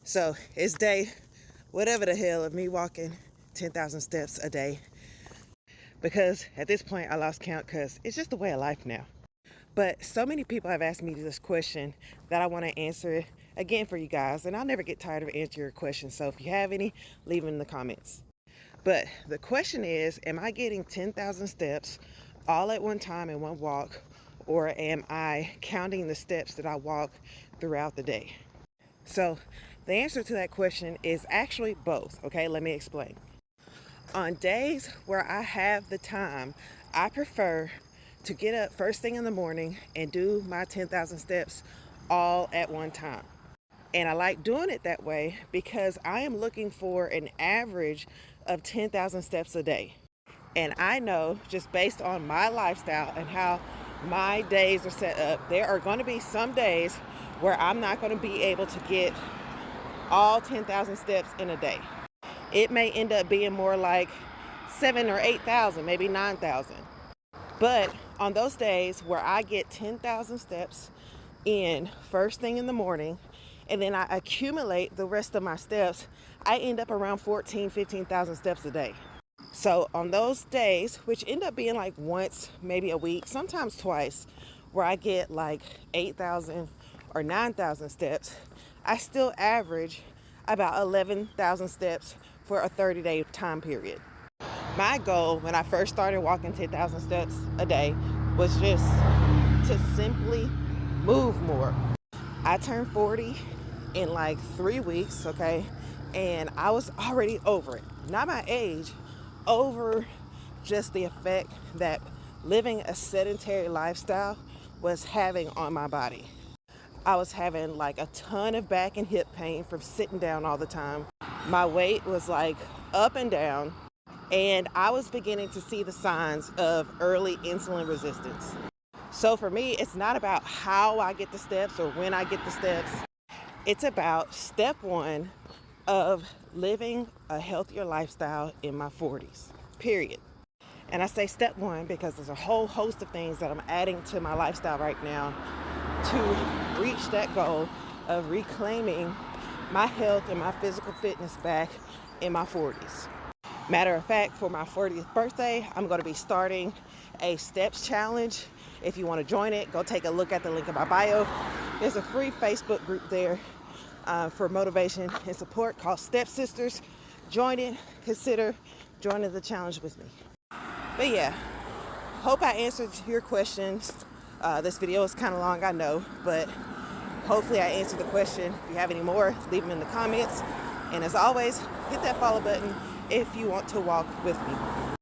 So it's day, whatever the hell, of me walking 10,000 steps a day. Because at this point I lost count because it's just the way of life now. But so many people have asked me this question that I want to answer it again for you guys. And I'll never get tired of answering your questions. So if you have any, leave them in the comments. But the question is, am I getting 10,000 steps all at one time in one walk? Or am I counting the steps that I walk throughout the day? So the answer to that question is actually both. Okay, let me explain. On days where I have the time, I prefer to get up first thing in the morning and do my 10,000 steps all at one time. And I like doing it that way because I am looking for an average of 10,000 steps a day. And I know, just based on my lifestyle and how my days are set up, there are going to be some days where I'm not going to be able to get all 10,000 steps in a day. It may end up being more like 7 or 8,000, maybe 9,000. But on those days where I get 10,000 steps in first thing in the morning, and then I accumulate the rest of my steps, I end up around 14, 15,000 steps a day. So on those days, which end up being like once, maybe a week, sometimes twice, where I get like 8,000 or 9,000 steps, I still average about 11,000 steps for a 30-day time period. My goal when I first started walking 10,000 steps a day was just to simply move more. I turned 40 in like 3 weeks, okay? And I was already over it. Not my age, over just the effect that living a sedentary lifestyle was having on my body. I was having like a ton of back and hip pain from sitting down all the time. My weight was like up and down, and I was beginning to see the signs of early insulin resistance. So for me, it's not about how I get the steps or when I get the steps. It's about step one of living a healthier lifestyle in my 40s, period. And I say step one because there's a whole host of things that I'm adding to my lifestyle right now to reach that goal of reclaiming my health and my physical fitness back in my 40s. Matter of fact, for my 40th birthday, I'm going to be starting a steps challenge. If you want to join it, go take a look at the link in my bio. There's a free Facebook group there for motivation and support called Step Sisters. Join it. Consider joining the challenge with me. But yeah, hope I answered your questions. This video is kind of long, I know, but hopefully I answered the question. If you have any more, leave them in the comments. And as always, hit that follow button if you want to walk with me.